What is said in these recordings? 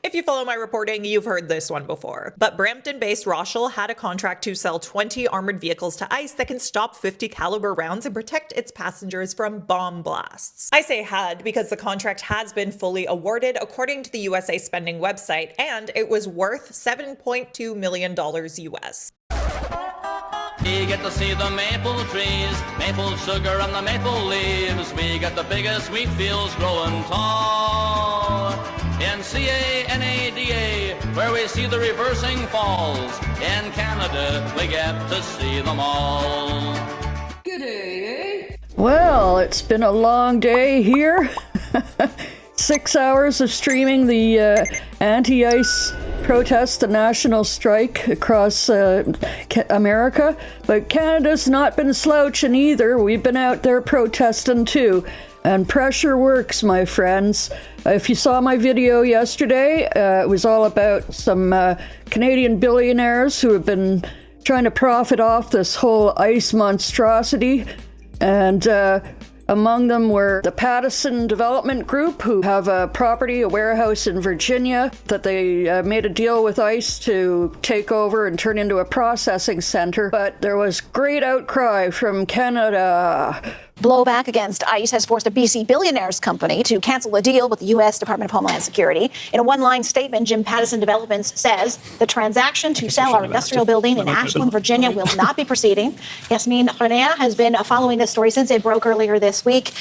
If you follow my reporting, you've heard this one before. But Brampton-based Rochelle had a contract to sell 20 armored vehicles to ICE that can stop 50 caliber rounds and protect its passengers from bomb blasts. I say had because the contract has been fully awarded according to the USA Spending website, and it was worth $7.2 million US. We get to see the maple trees, maple sugar on the maple leaves. We get the biggest wheat fields growing tall. In Canada, where we see the reversing falls. In Canada, we get to see them all. Good day, eh? Well, it's been a long day here. 6 hours of streaming the anti-ICE protest, the national strike across America. But Canada's not been slouching either. We've been out there protesting too. And pressure works, my friends. If you saw my video yesterday, it was all about some Canadian billionaires who have been trying to profit off this whole ICE monstrosity. And among them were the Pattison Development Group, who have a property, a warehouse in Virginia that they made a deal with ICE to take over and turn into a processing center. But there was great outcry from Canada. Blowback against ICE has forced a BC Billionaires company to cancel a deal with the U.S. Department of Homeland Security. In a one-line statement, Jim Pattison Developments says the transaction to sell our industrial building in Ashland, Virginia will not be proceeding. Yasmin Renea has been following this story since it broke earlier this week.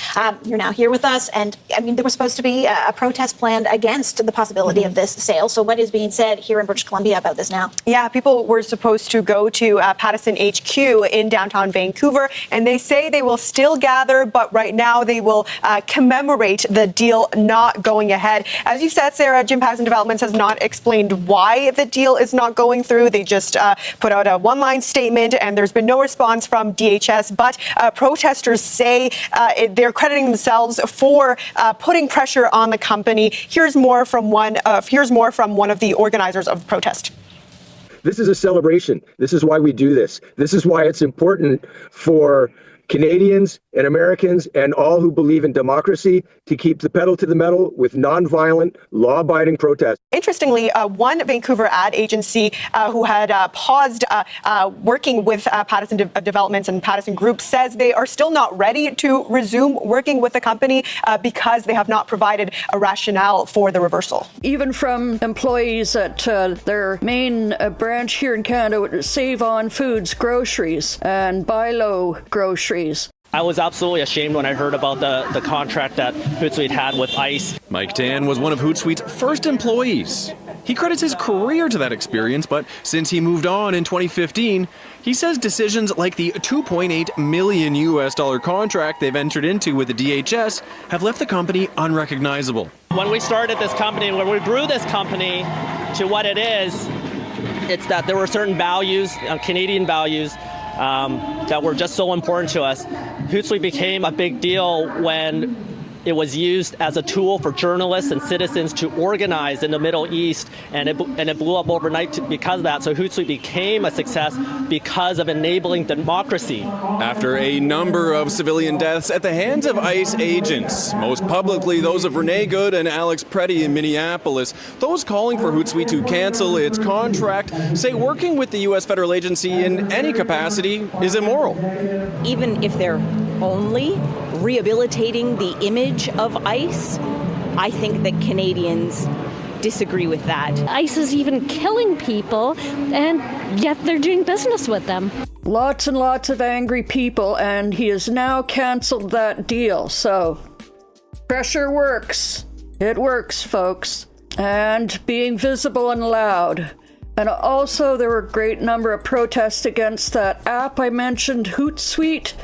You're now here with us. And I mean, there was supposed to be a protest planned against the possibility of this sale. So what is being said here in British Columbia about this now? Yeah, people were supposed to go to Pattison HQ in downtown Vancouver, and they say they will still gather, but right now they will commemorate the deal not going ahead. As you said, Sarah, Jim Pattison Developments has not explained why the deal is not going through. They just put out a one-line statement, and there's been no response from DHS. But protesters say they're crediting themselves for putting pressure on the company. Here's more from one of the organizers of the protest. This is a celebration. This is why we do this. This is why it's important for Canadians and Americans and all who believe in democracy to keep the pedal to the metal with nonviolent, law-abiding protest. Interestingly, one Vancouver ad agency who had paused working with Pattison Developments and Pattison Group says they are still not ready to resume working with the company because they have not provided a rationale for the reversal. Even from employees at their main branch here in Canada, Save On Foods Groceries and Buy Low Groceries. I was absolutely ashamed when I heard about the contract that Hootsuite had with ICE. Mike Tan was one of Hootsuite's first employees. He credits his career to that experience, but since he moved on in 2015, he says decisions like the $2.8 million US contract they've entered into with the DHS have left the company unrecognizable. When we started this company, when we grew this company to what it is, it's that there were certain values, Canadian values, that were just so important to us. Hootsuite became a big deal when it was used as a tool for journalists and citizens to organize in the Middle East, and it blew up overnight because of that. So Hootsuite became a success because of enabling democracy. After a number of civilian deaths at the hands of ICE agents, most publicly those of Renee Good and Alex Preddy in Minneapolis, those calling for Hootsuite to cancel its contract say working with the U.S. federal agency in any capacity is immoral. Even if they're only rehabilitating the image of ICE, I think that Canadians disagree with that. ICE is even killing people, and yet they're doing business with them. Lots and lots of angry people, and he has now canceled that deal. So, pressure works. It works, folks. And being visible and loud. And also, there were a great number of protests against that app I mentioned, Hootsuite.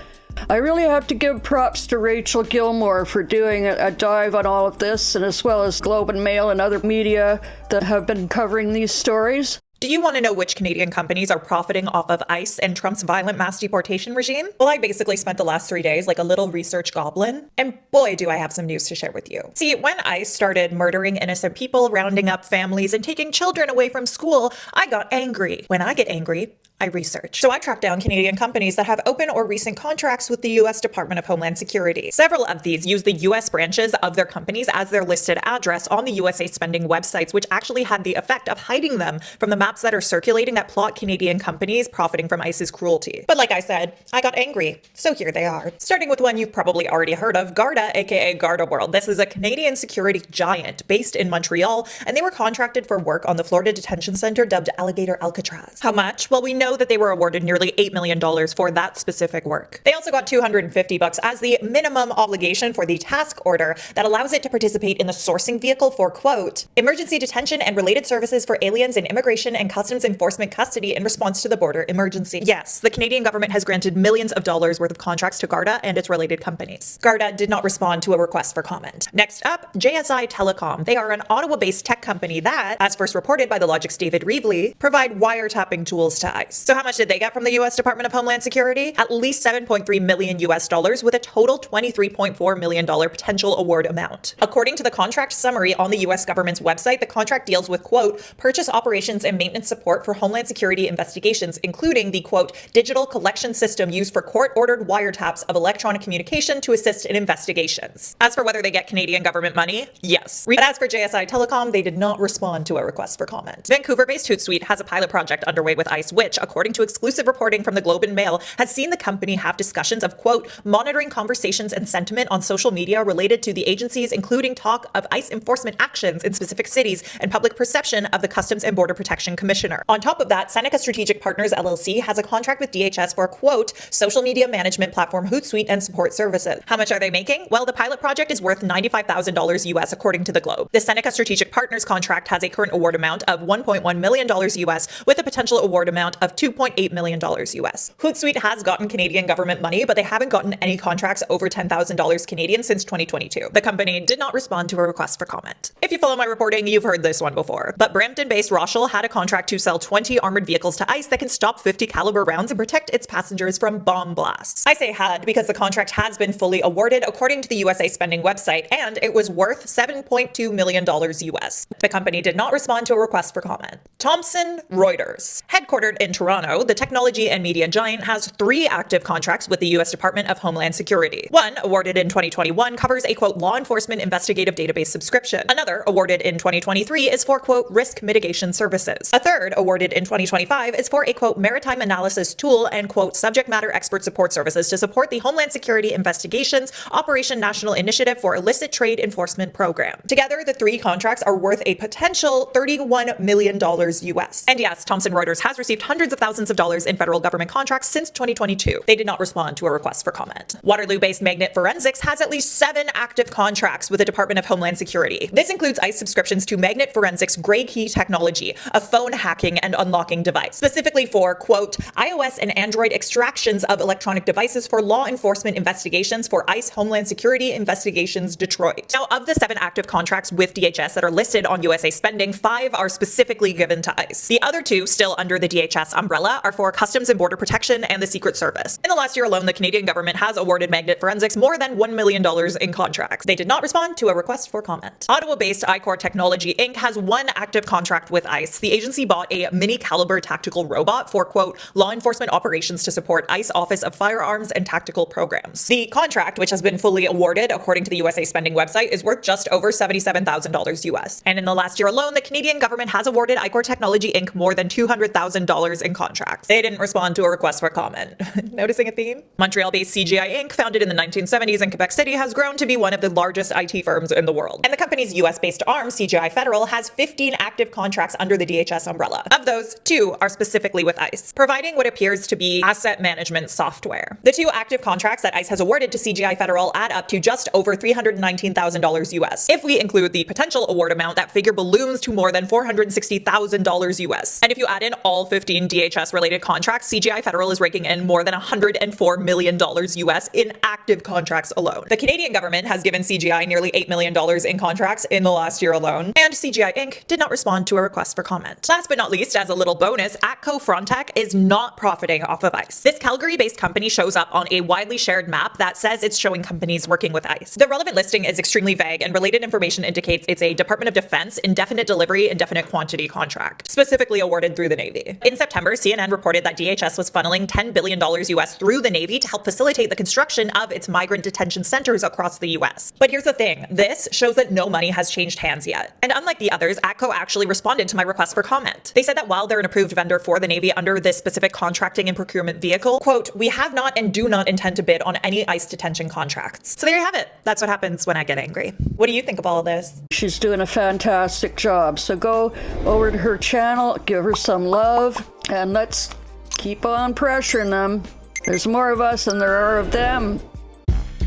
I really have to give props to Rachel Gilmore for doing a dive on all of this, and as well as Globe and Mail and other media that have been covering these stories. Do you want to know which Canadian companies are profiting off of ICE and Trump's violent mass deportation regime? Well, I basically spent the last 3 days like a little research goblin, and boy, do I have some news to share with you. See, when ICE started murdering innocent people, rounding up families, and taking children away from school, I got angry. When I get angry, I research. So I tracked down Canadian companies that have open or recent contracts with the US Department of Homeland Security. Several of these use the US branches of their companies as their listed address on the USA spending websites, which actually had the effect of hiding them from the maps that are circulating that plot Canadian companies profiting from ICE's cruelty. But like I said, I got angry. So here they are. Starting with one you've probably already heard of, Garda, aka Garda World. This is a Canadian security giant based in Montreal, and they were contracted for work on the Florida detention center dubbed Alligator Alcatraz. How much? Well, we know that they were awarded nearly $8 million for that specific work. They also got $250 as the minimum obligation for the task order that allows it to participate in the sourcing vehicle for, quote, emergency detention and related services for aliens in immigration and customs enforcement custody in response to the border emergency. Yes, the Canadian government has granted millions of dollars worth of contracts to Garda and its related companies. Garda did not respond to a request for comment. Next up, JSI Telecom. They are an Ottawa-based tech company that, as first reported by the Logic's David Reevely, provide wiretapping tools to ICE. So how much did they get from the US Department of Homeland Security? At least $7.3 million with a total $23.4 million potential award amount. According to the contract summary on the US government's website, the contract deals with, quote, purchase operations and maintenance support for Homeland Security investigations, including the, quote, digital collection system used for court-ordered wiretaps of electronic communication to assist in investigations. As for whether they get Canadian government money, yes. But as for JSI Telecom, they did not respond to a request for comment. Vancouver-based Hootsuite has a pilot project underway with ICE, which, according to exclusive reporting from the Globe and Mail, has seen the company have discussions of, quote, monitoring conversations and sentiment on social media related to the agencies, including talk of ICE enforcement actions in specific cities and public perception of the Customs and Border Protection Commissioner. On top of that, Seneca Strategic Partners LLC has a contract with DHS for, quote, social media management platform Hootsuite and support services. How much are they making? Well, the pilot project is worth $95,000 US, according to the Globe. The Seneca Strategic Partners contract has a current award amount of $1.1 million US with a potential award amount of $2.8 million US. Hootsuite has gotten Canadian government money, but they haven't gotten any contracts over $10,000 Canadian since 2022. The company did not respond to a request for comment. If you follow my reporting, you've heard this one before. But Brampton-based Rochelle had a contract to sell 20 armored vehicles to ICE that can stop 50 caliber rounds and protect its passengers from bomb blasts. I say had because the contract has been fully awarded according to the USA spending website, and it was worth $7.2 million US. The company did not respond to a request for comment. Thomson Reuters. Headquartered in Toronto, the technology and media giant has 3 active contracts with the US Department of Homeland Security. One, awarded in 2021, covers a, quote, law enforcement investigative database subscription. Another, awarded in 2023, is for, quote, risk mitigation services. A third, awarded in 2025, is for a, quote, maritime analysis tool and, quote, subject matter expert support services to support the Homeland Security Investigations Operation National Initiative for Illicit Trade Enforcement Program. Together, the 3 contracts are worth a potential $31 million US. And yes, Thomson Reuters has received hundreds of thousands of dollars in federal government contracts since 2022. They did not respond to a request for comment. Waterloo-based Magnet Forensics has at least 7 active contracts with the Department of Homeland Security. This includes ICE subscriptions to Magnet Forensics Gray Key technology, a phone hacking and unlocking device, specifically for, quote, iOS and Android extractions of electronic devices for law enforcement investigations for ICE Homeland Security Investigations Detroit. Now, of the 7 active contracts with DHS that are listed on USA Spending, 5 are specifically given to ICE. The other 2, still under the DHS umbrella, are for Customs and Border Protection and the Secret Service. In the last year alone, the Canadian government has awarded Magnet Forensics more than $1 million in contracts. They did not respond to a request for comment. Ottawa-based iCore Technology Inc. has 1 active contract with ICE. The agency bought a mini-caliber tactical robot for, quote, law enforcement operations to support ICE Office of Firearms and Tactical Programs. The contract, which has been fully awarded according to the USA Spending website, is worth just over $77,000 US. And in the last year alone, the Canadian government has awarded iCore Technology Inc. more than $200,000 in contracts. They didn't respond to a request for comment. Noticing a theme? Montreal-based CGI Inc., founded in the 1970s in Quebec City, has grown to be one of the largest IT firms in the world. And the company's US-based arm, CGI Federal, has 15 active contracts under the DHS umbrella. Of those, 2 are specifically with ICE, providing what appears to be asset management software. The 2 active contracts that ICE has awarded to CGI Federal add up to just over $319,000 US. If we include the potential award amount, that figure balloons to more than $460,000 US. And if you add in all 15 DHS-related contracts, CGI Federal is raking in more than $104 million US in active contracts alone. The Canadian government has given CGI nearly $8 million in contracts in the last year alone, and CGI Inc. did not respond to a request for comment. Last but not least, as a little bonus, ATCO Frontec is not profiting off of ICE. This Calgary-based company shows up on a widely shared map that says it's showing companies working with ICE. The relevant listing is extremely vague, and related information indicates it's a Department of Defense indefinite delivery, indefinite quantity contract, specifically awarded through the Navy. In September, CNN reported that DHS was funneling $10 billion US through the Navy to help facilitate the construction of its migrant detention centers across the US. But here's the thing, this shows that no money has changed hands yet. And unlike the others, ATCO actually responded to my request for comment. They said that while they're an approved vendor for the Navy under this specific contracting and procurement vehicle, quote, we have not and do not intend to bid on any ICE detention contracts. So there you have it. That's what happens when I get angry. What do you think of all of this? She's doing a fantastic job. So go over to her channel, give her some love, and let's keep on pressuring them. There's more of us than there are of them.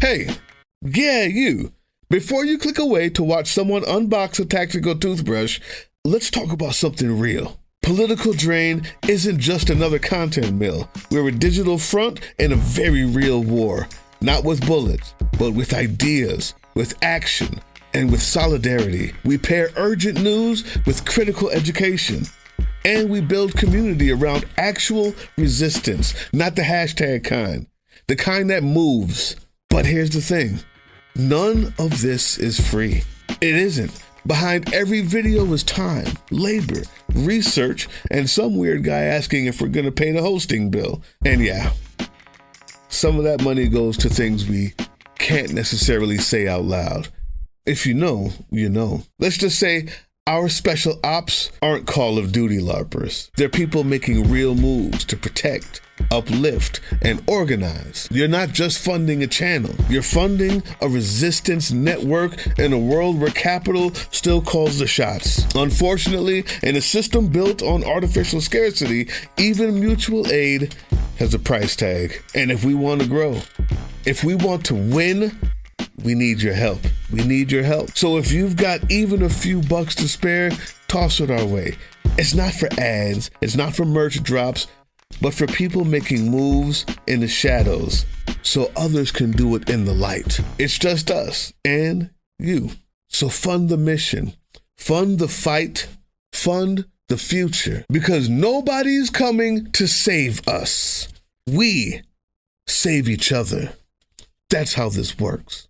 Hey, yeah, you. Before you click away to watch someone unbox a tactical toothbrush, let's talk about something real. Political Drain isn't just another content mill. We're a digital front in a very real war. Not with bullets, but with ideas, with action, and with solidarity. We pair urgent news with critical education. And we build community around actual resistance, not the hashtag kind. The kind that moves. But here's the thing. None of this is free. It isn't. Behind every video is time, labor, research, and some weird guy asking if we're gonna pay the hosting bill. And yeah, some of that money goes to things we can't necessarily say out loud. If you know, you know. Let's just say our special ops aren't Call of Duty LARPers. They're people making real moves to protect, uplift, and organize. You're not just funding a channel. You're funding a resistance network in a world where capital still calls the shots. Unfortunately, in a system built on artificial scarcity, even mutual aid has a price tag. And if we want to grow, if we want to win, we need your help. We need your help. So if you've got even a few bucks to spare, toss it our way. It's not for ads, it's not for merch drops, but for people making moves in the shadows so others can do it in the light. It's just us and you. So fund the mission, fund the fight, fund the future, because nobody's coming to save us. We save each other. That's how this works.